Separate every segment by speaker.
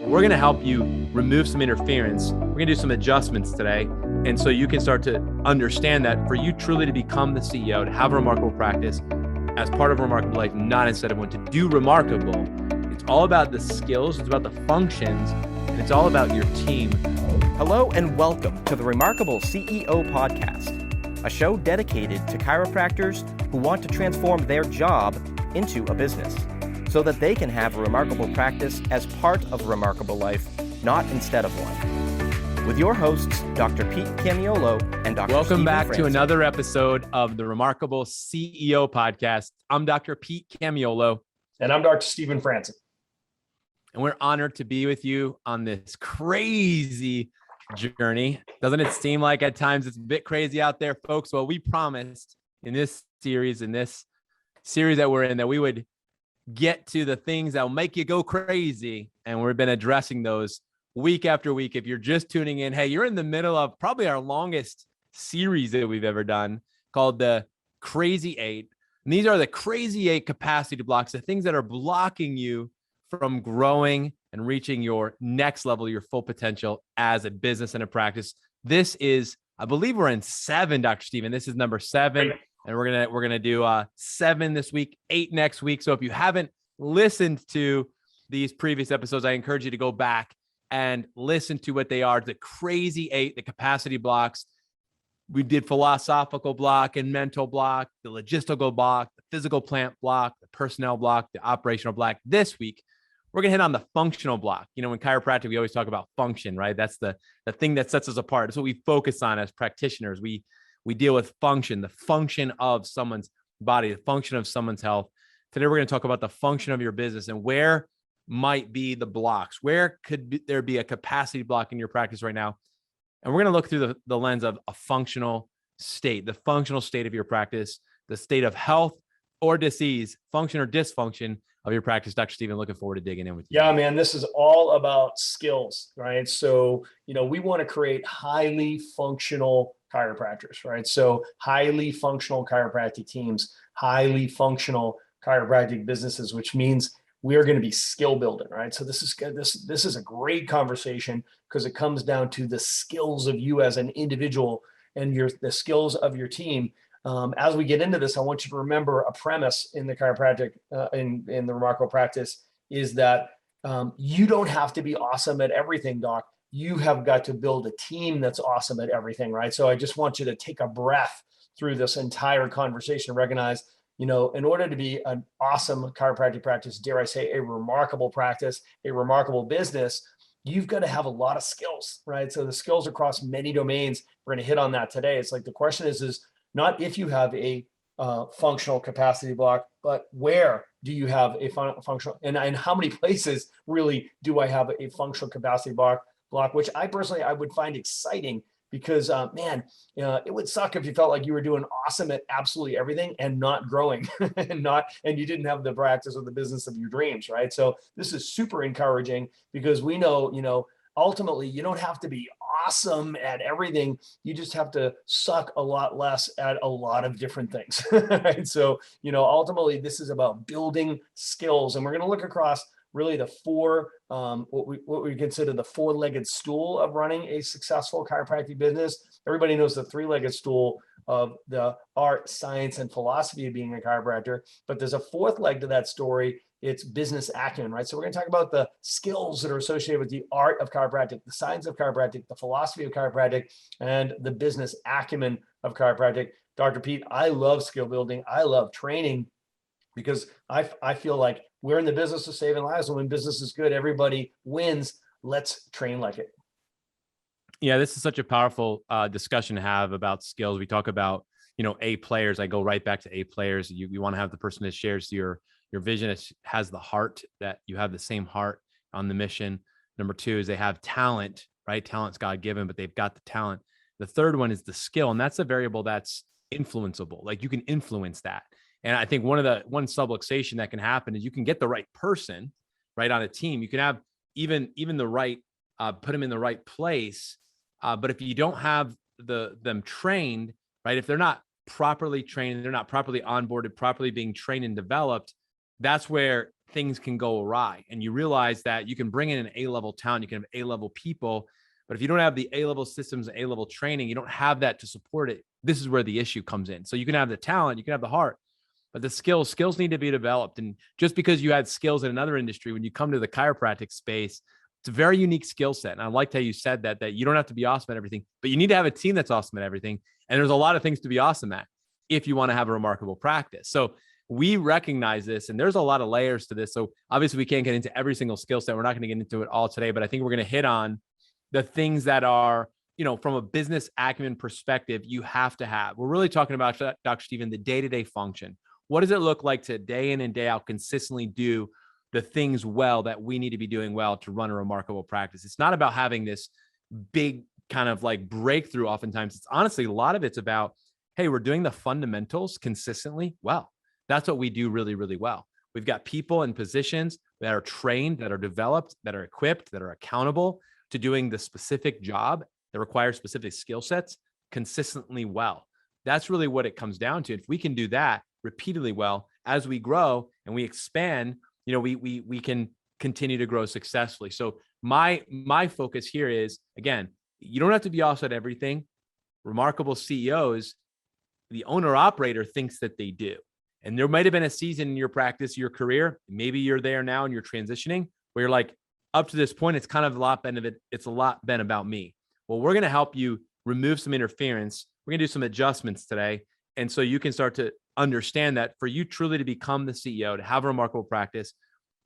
Speaker 1: We're going to help you remove some interference. We're going to do some adjustments today. And so you can start to understand that for you truly to become the CEO, to have a remarkable practice as part of a remarkable life, not instead of one to do remarkable. It's all about the skills, it's about the functions, and it's all about your team.
Speaker 2: Hello and welcome to the Remarkable CEO Podcast, a show dedicated to chiropractors who want to transform their job into a business so that they can have a remarkable practice as part of a remarkable life, not instead of one. With your hosts, Dr. Pete Camiolo and Dr.
Speaker 1: Welcome
Speaker 2: Stephen
Speaker 1: back
Speaker 2: Francis.
Speaker 1: to another episode of the Remarkable CEO Podcast. I'm Dr. Pete Camiolo.
Speaker 3: And I'm Dr. Stephen Francis.
Speaker 1: And we're honored to be with you on this crazy journey. Doesn't it seem like at times it's a bit crazy out there, folks? Well, we promised in this series that we're in, that we would get to the things that will make you go crazy. And we've been addressing those week after week. If you're just tuning in, hey, you're in the middle of probably our longest series that we've ever done, called the Crazy 8. And these are the Crazy 8 capacity blocks, the things that are blocking you from growing and reaching your next level, your full potential as a business and a practice. This is, I believe we're in 7, Dr. Stephen. This is number 7. And we're gonna do 7 this week, 8 next week. So if you haven't listened to these previous episodes, I encourage you to go back and listen to what they are. The Crazy 8, the capacity blocks. We did philosophical block and mental block, the logistical block, the physical plant block, the personnel block, the operational block. This week, we're gonna hit on the functional block. You know, in chiropractic, we always talk about function, right? That's the thing that sets us apart. That's what we focus on as practitioners. We deal with function, the function of someone's body, the function of someone's health. Today, we're going to talk about the function of your business and where might be the blocks. Where could there be a capacity block in your practice right now? And we're going to look through the lens of a functional state, the functional state of your practice, the state of health or disease, function or dysfunction of your practice. Dr. Stephen, looking forward to digging in with you.
Speaker 3: Yeah, man, this is all about skills, right? So, we want to create highly functional chiropractors, right? So highly functional chiropractic teams, highly functional chiropractic businesses, which means we are going to be skill building, right? So this is good. This is a great conversation because it comes down to the skills of you as an individual and the skills of your team. As we get into this, I want you to remember a premise in the chiropractic, in the remarkable practice, is that you don't have to be awesome at everything, Doc. You have got to build a team that's awesome at everything, right? So I just want you to take a breath through this entire conversation and recognize, in order to be an awesome chiropractic practice, dare I say, a remarkable practice, a remarkable business, you've got to have a lot of skills, right? So the skills across many domains, we're going to hit on that today. It's like the question is not if you have a functional capacity block, but where do you have a functional, and how many places really do I have a functional capacity block, which I would find exciting because, it would suck if you felt like you were doing awesome at absolutely everything and not growing and you didn't have the practice or the business of your dreams, right? So this is super encouraging because we know, ultimately you don't have to be awesome at everything. You just have to suck a lot less at a lot of different things, right? So, ultimately this is about building skills, and we're going to look across really the 4, what we consider the 4-legged stool of running a successful chiropractic business. Everybody knows the 3-legged stool of the art, science, and philosophy of being a chiropractor, but there's a 4th leg to that story. It's business acumen, right? So we're going to talk about the skills that are associated with the art of chiropractic, the science of chiropractic, the philosophy of chiropractic, and the business acumen of chiropractic. Dr. Pete, I love skill building. I love training because I feel like we're in the business of saving lives. And when business is good, everybody wins. Let's train like it.
Speaker 1: Yeah, this is such a powerful discussion to have about skills. We talk about, A players. I go right back to A players. You want to have the person that shares your vision, has the heart, that you have the same heart on the mission. Number 2 is they have talent, right? Talent's God-given, but they've got the talent. The third one is the skill, and that's a variable that's influenceable. Like you can influence that. And I think one subluxation that can happen is you can get the right person, right, on a team. You can have even the right, put them in the right place. But if you don't have them trained, right, if they're not properly trained, they're not properly onboarded, properly being trained and developed, that's where things can go awry. And you realize that you can bring in an A-level talent, you can have A-level people, but if you don't have the A-level systems, A-level training, you don't have that to support it. This is where the issue comes in. So you can have the talent, you can have the heart, but the skills need to be developed. And just because you had skills in another industry, when you come to the chiropractic space, it's a very unique skill set. And I liked how you said that you don't have to be awesome at everything, but you need to have a team that's awesome at everything. And there's a lot of things to be awesome at if you want to have a remarkable practice. So we recognize this, and there's a lot of layers to this. So obviously we can't get into every single skill set. We're not going to get into it all today, but I think we're going to hit on the things that are, from a business acumen perspective, you have to have. We're really talking about, Dr. Stephen, the day-to-day function. What does it look like to day in and day out consistently do the things well that we need to be doing well to run a remarkable practice? It's not about having this big kind of like breakthrough. Oftentimes it's honestly, a lot of it's about, hey, we're doing the fundamentals consistently well. That's what we do really, really well. We've got people in positions that are trained, that are developed, that are equipped, that are accountable to doing the specific job that requires specific skill sets consistently well. That's really what it comes down to. If we can do that repeatedly well, as we grow and we expand, we can continue to grow successfully. So my focus here is, again, you don't have to be awesome at everything. Remarkable CEOs, the owner operator thinks that they do. And there might've been a season in your practice, your career, maybe you're there now and you're transitioning where you're like, up to this point, it's kind of it's a lot been about me. Well, we're going to help you remove some interference. We're going to do some adjustments today. And so you can start to understand that for you truly to become the CEO, to have a remarkable practice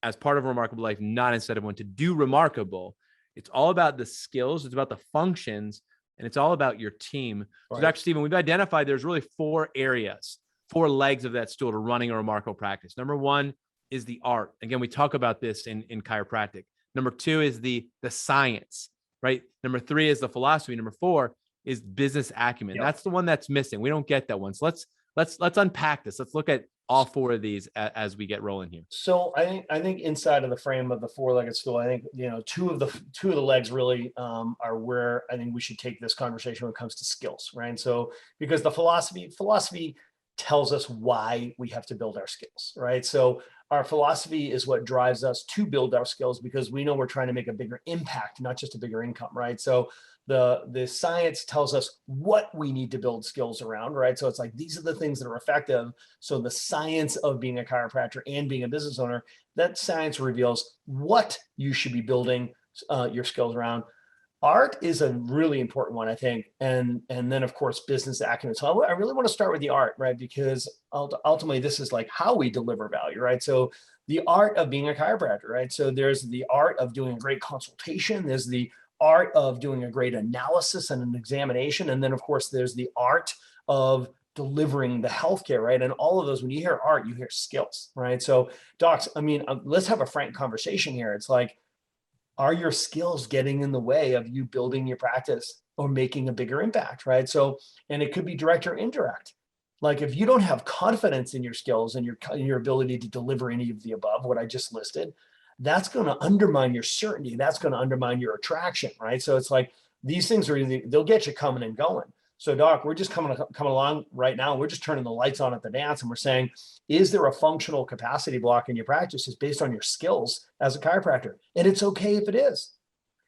Speaker 1: as part of a remarkable life, not instead of one, to do remarkable. It's all about the skills. It's about the functions, and it's all about your team. Right. So Dr. Stephen, we've identified there's really 4 areas, 4 legs of that stool to running a remarkable practice. Number 1 is the art. Again, we talk about this in chiropractic. Number 2 is the science, right? Number 3 is the philosophy. Number 4 is business acumen. Yep. That's the one that's missing. We don't get that one. So let's unpack this. Let's look at all 4 of these as we get rolling here.
Speaker 3: So I think inside of the frame of the 4-legged stool, I think, two of the legs really are where I think we should take this conversation when it comes to skills, right? So because the philosophy tells us why we have to build our skills, right? So our philosophy is what drives us to build our skills because we know we're trying to make a bigger impact, not just a bigger income, right? So the science tells us what we need to build skills around, right? So it's like, these are the things that are effective. So the science of being a chiropractor and being a business owner, that science reveals what you should be building your skills around. Art is a really important one, I think. And then of course, business acumen. So I really want to start with the art, right? Because ultimately this is like how we deliver value, right? So the art of being a chiropractor, right? So there's the art of doing a great consultation. There's the art of doing a great analysis and an examination. And then of course, there's the art of delivering the healthcare, right? And all of those, when you hear art, you hear skills, right? So docs, let's have a frank conversation here. It's like, are your skills getting in the way of you building your practice or making a bigger impact, right? So, and it could be direct or indirect. Like if you don't have confidence in your skills and your ability to deliver any of the above, what I just listed, that's going to undermine your certainty. That's going to undermine your attraction, right? So it's like these things they'll get you coming and going. So Doc, we're just coming along right now. We're just turning the lights on at the dance. And we're saying, is there a functional capacity block in your practice is based on your skills as a chiropractor? And it's okay if it is.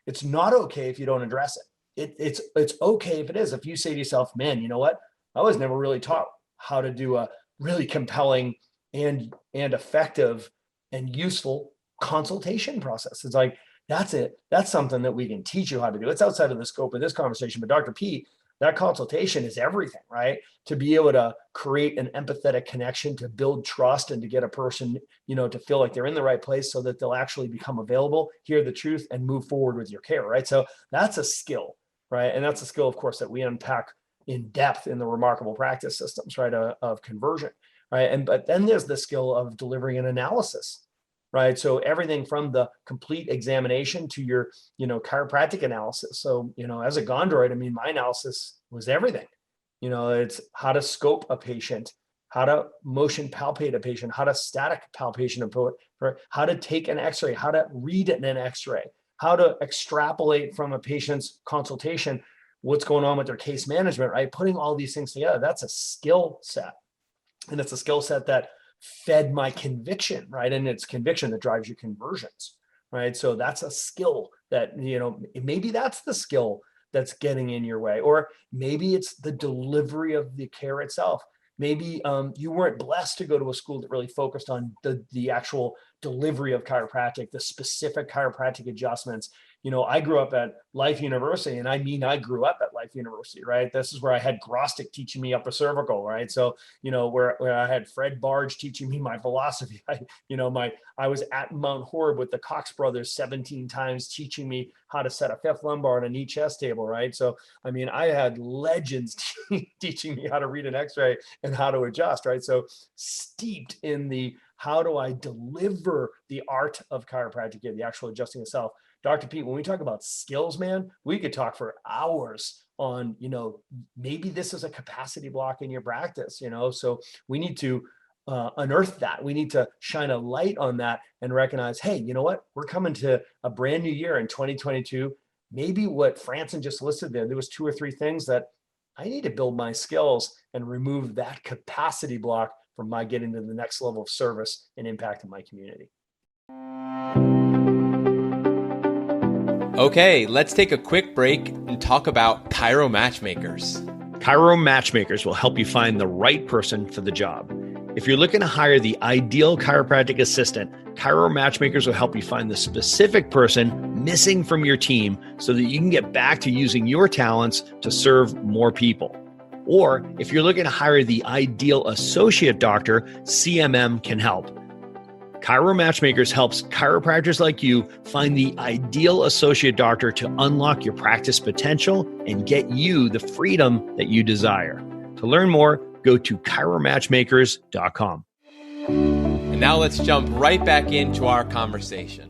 Speaker 3: It's not okay if you don't address it. It's okay if it is. If you say to yourself, man, you know what? I was never really taught how to do a really compelling and effective and useful consultation process. It's like, that's it. That's something that we can teach you how to do. It's outside of the scope of this conversation, but Dr. P, that consultation is everything, right? To be able to create an empathetic connection, to build trust, and to get a person, to feel like they're in the right place so that they'll actually become available, hear the truth, and move forward with your care, right? So that's a skill, right? And that's a skill, of course, that we unpack in depth in the remarkable practice systems, right? Of conversion, right? But then there's the skill of delivering an analysis, right? So everything from the complete examination to your, chiropractic analysis. So, as a gondroid, my analysis was everything. It's how to scope a patient, how to motion palpate a patient, how to static palpation, how to take an x-ray, how to read an x-ray, how to extrapolate from a patient's consultation, what's going on with their case management, right? Putting all these things together, that's a skill set. And it's a skill set that fed my conviction, right? And it's conviction that drives your conversions, right? So that's a skill that, maybe that's the skill that's getting in your way, or maybe it's the delivery of the care itself. Maybe you weren't blessed to go to a school that really focused on the actual delivery of chiropractic, the specific chiropractic adjustments. I grew up at Life University, and I grew up at Life University, right? This is where I had Grostic teaching me upper cervical, right? So, where I had Fred Barge teaching me my philosophy. I was at Mount Horeb with the Cox brothers 17 times teaching me how to set a fifth lumbar on a knee chest table, right? So, I had legends teaching me how to read an x-ray and how to adjust, right? So steeped in the how do I deliver the art of chiropractic, the actual adjusting itself. Dr. Pete, when we talk about skills, man, we could talk for hours on, maybe this is a capacity block in your practice, so we need to unearth that. We need to shine a light on that and recognize, hey, you know what? We're coming to a brand new year in 2022. Maybe what Franson just listed there was 2 or 3 things that I need to build my skills and remove that capacity block from my getting to the next level of service and impact in my community.
Speaker 1: Okay, let's take a quick break and talk about Chiro Matchmakers.
Speaker 4: Chiro Matchmakers will help you find the right person for the job. If you're looking to hire the ideal chiropractic assistant, Chiro Matchmakers will help you find the specific person missing from your team so that you can get back to using your talents to serve more people. Or if you're looking to hire the ideal associate doctor, CMM can help. Chiro Matchmakers helps chiropractors like you find the ideal associate doctor to unlock your practice potential and get you the freedom that you desire. To learn more, go to chiromatchmakers.com.
Speaker 1: And now let's jump right back into our conversation.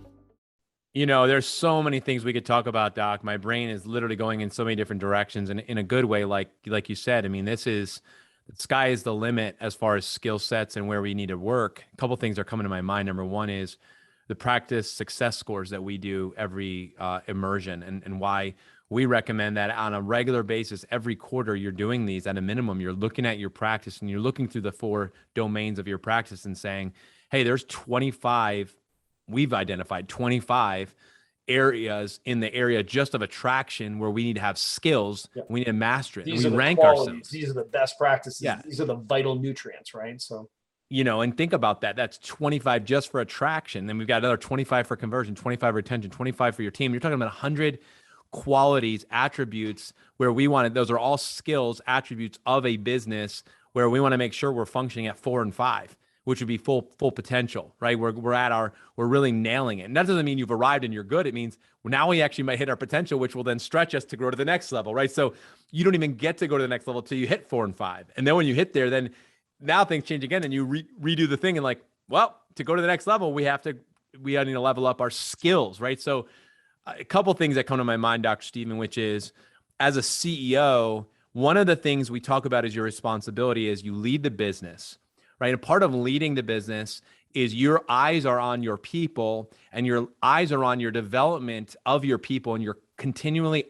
Speaker 1: There's so many things we could talk about, Doc. My brain is literally going in so many different directions, and in a good way, like you said. The sky is the limit as far as skill sets and where we need to work. A couple of things are coming to my mind. Number one is the practice success scores that we do every immersion, and why we recommend that on a regular basis. Every quarter you're doing these at a minimum. You're looking at your practice and you're looking through the 4 domains of your practice and saying, hey, there's 25, we've identified 25 areas in the area just of attraction where we need to have skills. Yep. We need to master it.
Speaker 3: These
Speaker 1: and
Speaker 3: are
Speaker 1: we rank
Speaker 3: qualities.
Speaker 1: ourselves.
Speaker 3: These are the best practices.
Speaker 1: Yeah.
Speaker 3: These are the vital nutrients, right? So,
Speaker 1: and think about that. That's 25 just for attraction. Then we've got another 25 for conversion, 25 retention, 25 for your team. You're talking about 100 qualities, attributes where we wanted. Those are all skills, attributes of a business where we want to make sure we're functioning at 4 and 5. Which would be full potential, right? We're really nailing it. And that doesn't mean you've arrived and you're good. It means now we actually might hit our potential, which will then stretch us to grow to the next level, right? So you don't even get to go to the next level till you hit 4 and 5. And then when you hit there, then now things change again and you redo the thing and to go to the next level, we need to level up our skills, right? So a couple things that come to my mind, Dr. Stephen, which is as a CEO, one of the things we talk about is your responsibility is you lead the business. Right. A part of leading the business is your eyes are on your people and your eyes are on your development of your people, and you're continually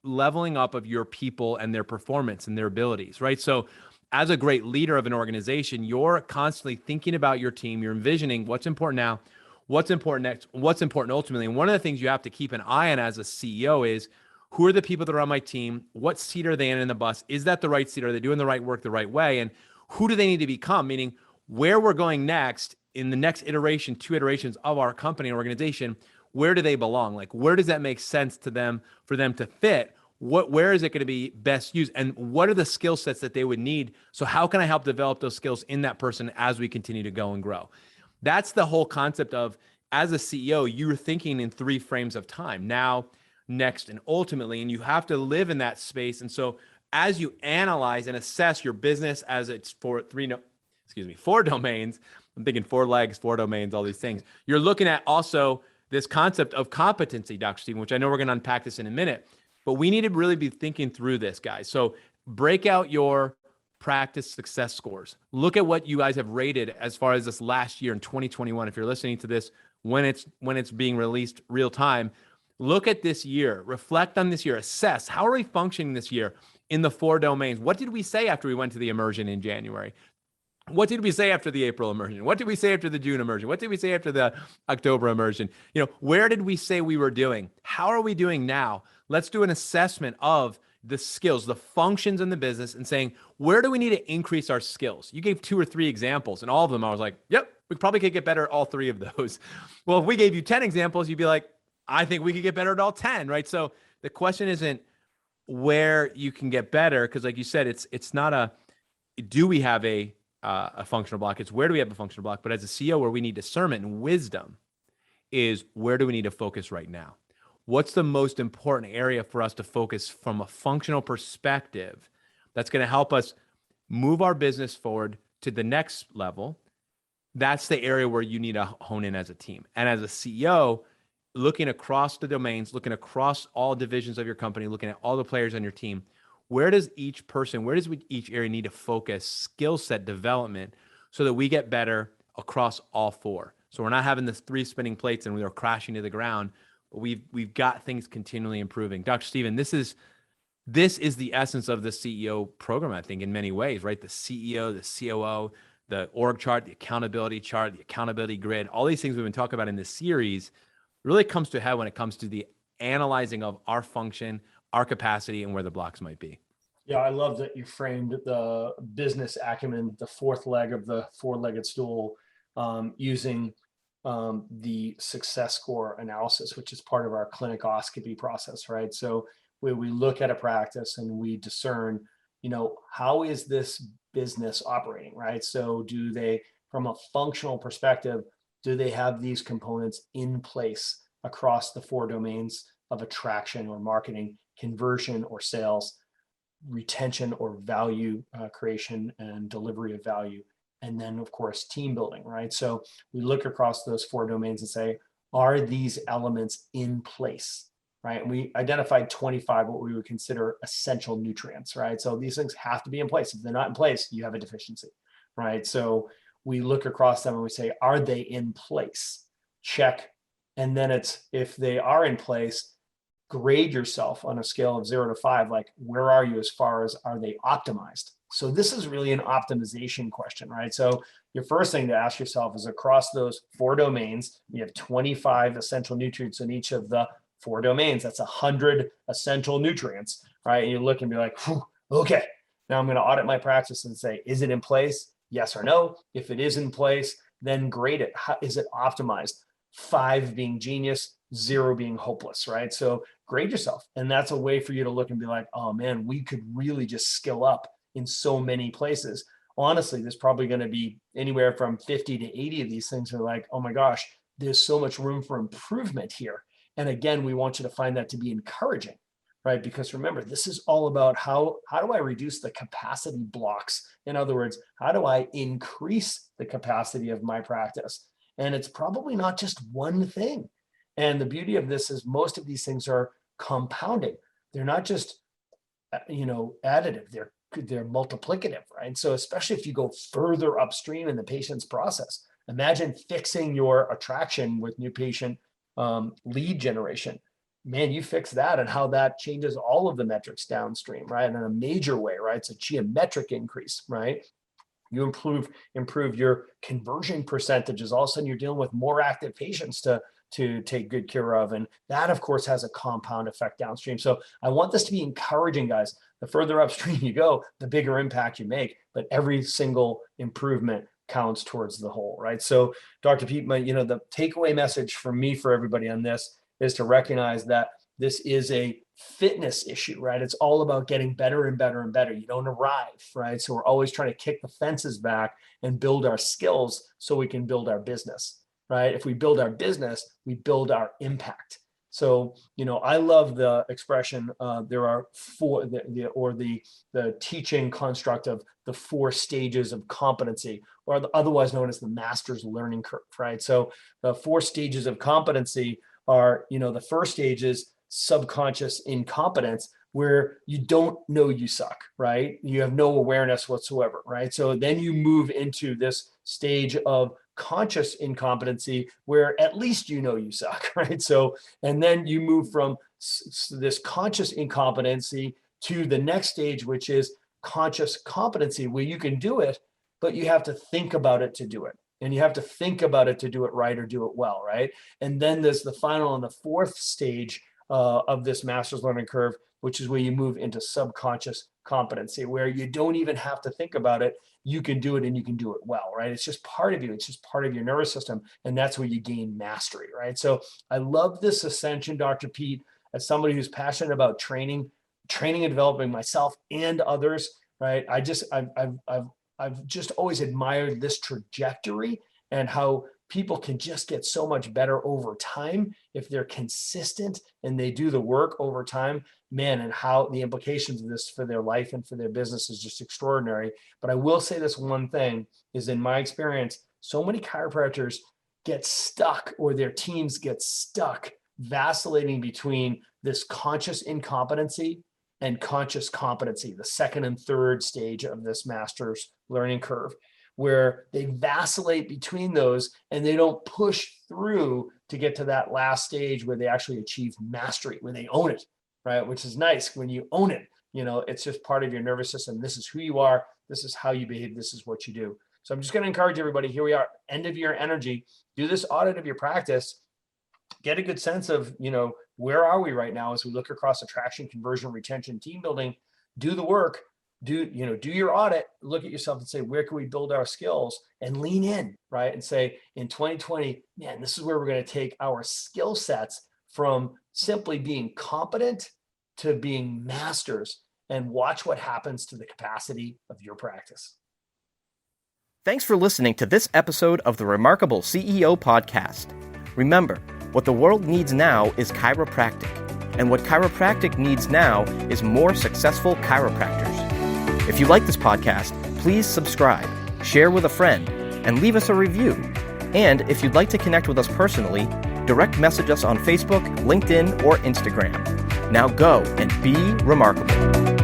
Speaker 1: leveling up of your people and their performance and their abilities. Right. So as a great leader of an organization, you're constantly thinking about your team. You're envisioning what's important now, what's important next, what's important ultimately. And one of the things you have to keep an eye on as a CEO is who are the people that are on my team? What seat are they in the bus? Is that the right seat? Are they doing the right work the right way? And who do they need to become? Meaning where we're going next in the next iteration, 2 iterations of our company and organization, where do they belong? Where does that make sense to them for them to fit? Where is it going to be best used? And what are the skill sets that they would need? So how can I help develop those skills in that person as we continue to go and grow? That's the whole concept of, as a CEO, you're thinking in 3 frames of time: now, next, and ultimately, and you have to live in that space. And so as you analyze and assess your business as it's 4 domains, I'm thinking 4 legs, 4 domains, all these things. You're looking at also this concept of competency, Dr. Stephen, which I know we're going to unpack this in a minute, but we need to really be thinking through this, guys. So break out your practice success scores. Look at what you guys have rated as far as this last year in 2021. If you're listening to this when it's being released real time, look at this year, reflect on this year, assess how are we functioning this year in the 4 domains. What did we say after we went to the immersion in January? What did we say after the April immersion? What did we say after the June immersion? What did we say after the October immersion? Where did we say we were doing? How are we doing now? Let's do an assessment of the skills, the functions in the business, and saying, where do we need to increase our skills? You gave 2 or 3 examples, and all of them, I was like, yep, we probably could get better at all 3 of those. Well, if we gave you 10 examples, you'd be like, I think we could get better at all 10, right? So the question isn't where you can get better, because like you said, it's not do we have a functional block? It's where do we have a functional block? But as a CEO, where we need discernment and wisdom is where do we need to focus right now? What's the most important area for us to focus from a functional perspective that's going to help us move our business forward to the next level? That's the area where you need to hone in as a team. And as a CEO, looking across the domains, looking across all divisions of your company, looking at all the players on your team, where does each area need to focus skill set development so that we get better across all 4? So we're not having this 3 spinning plates and we are crashing to the ground, but we've got things continually improving. Dr. Stephen, this is the essence of the CEO program, I think, in many ways, right? The CEO, the COO, the org chart, the accountability grid, all these things we've been talking about in this series really comes to a head when it comes to the analyzing of our function, our capacity, and where the blocks might be.
Speaker 3: Yeah, I love that you framed the business acumen, the 4th leg of the 4-legged stool, using the success score analysis, which is part of our clinicoscopy process, right? So where we look at a practice and we discern, how is this business operating, right? So do they, from a functional perspective, do they have these components in place across the 4 domains of attraction or marketing, conversion or sales, retention or value creation and delivery of value, and then of course team building, right? So we look across those 4 domains and say, are these elements in place, right? And we identified 25 what we would consider essential nutrients, right? So these things have to be in place. If they're not in place, you have a deficiency, right? So we look across them and we say, are they in place? Check. And then it's, if they are in place, grade yourself on a scale of 0 to 5, like where are you as far as are they optimized? So this is really an optimization question, right? So your first thing to ask yourself is across those 4 domains, you have 25 essential nutrients in each of the 4 domains. That's 100 essential nutrients, right? And you look and be like, okay, now I'm going to audit my practice and say, is it in place? Yes or no. If it is in place, then grade it. How, is it optimized? 5 being genius, 0 being hopeless, right? So grade yourself. And that's a way for you to look and be like, oh man, we could really just skill up in so many places. Honestly, there's probably going to be anywhere from 50 to 80 of these things are like, oh my gosh, there's so much room for improvement here. And again, we want you to find that to be encouraging, right? Because remember, this is all about how do I reduce the capacity blocks? In other words, how do I increase the capacity of my practice? And it's probably not just one thing. And the beauty of this is most of these things are compounding. They're not just, additive. They're multiplicative, right? So especially if you go further upstream in the patient's process, imagine fixing your attraction with new patient lead generation. Man, you fix that and how that changes all of the metrics downstream, right? In a major way, right? It's a geometric increase, right? You improve your conversion percentages. All of a sudden you're dealing with more active patients to take good care of. And that of course has a compound effect downstream. So I want this to be encouraging, guys. The further upstream you go, the bigger impact you make, but every single improvement counts towards the whole, right? So Dr. Pete, the takeaway message for me, for everybody on this is to recognize that this is a fitness issue, right? It's all about getting better and better and better. You don't arrive, right? So we're always trying to kick the fences back and build our skills so we can build our business, right? If we build our business, we build our impact. So, I love the expression, there are 4, the teaching construct of the 4 stages of competency, or otherwise known as the master's learning curve, right? So the 4 stages of competency are, the first stage is subconscious incompetence, where you don't know you suck, right? You have no awareness whatsoever, right? So then you move into this stage of conscious incompetency, where at least you know you suck, right? So, and then you move from this conscious incompetency to the next stage, which is conscious competency, where you can do it, but you have to think about it to do it. And you have to think about it to do it right or do it well, right? And then there's the final and the fourth stage of this master's learning curve, which is where you move into subconscious competency, where you don't even have to think about it. You can do it and you can do it well, right? It's just part of you. It's just part of your nervous system. And that's where you gain mastery, right? So I love this ascension, Dr. Pete, as somebody who's passionate about training and developing myself and others, right? I've just always admired this trajectory and how people can just get so much better over time if they're consistent and they do the work over time, man, and how the implications of this for their life and for their business is just extraordinary. But I will say this one thing is, in my experience, so many chiropractors get stuck, or their teams get stuck, vacillating between this conscious incompetency and conscious competency, the second and third stage of this master's learning curve, where they vacillate between those and they don't push through to get to that last stage where they actually achieve mastery, when they own it, right? Which is nice. When you own it, it's just part of your nervous system. This is who you are. This is how you behave. This is what you do. So I'm just going to encourage everybody. Here we are, end of year energy. Do this audit of your practice. Get a good sense of, where are we right now as we look across attraction, conversion, retention, team building. Do the work. Do your audit, look at yourself and say, where can we build our skills, and lean in, right? And say, in 2020, man, this is where we're going to take our skill sets from simply being competent to being masters, and watch what happens to the capacity of your practice.
Speaker 2: Thanks for listening to this episode of the Remarkable CEO Podcast. Remember, what the world needs now is chiropractic, and what chiropractic needs now is more successful chiropractors. If you like this podcast, please subscribe, share with a friend, and leave us a review. And if you'd like to connect with us personally, direct message us on Facebook, LinkedIn, or Instagram. Now go and be remarkable.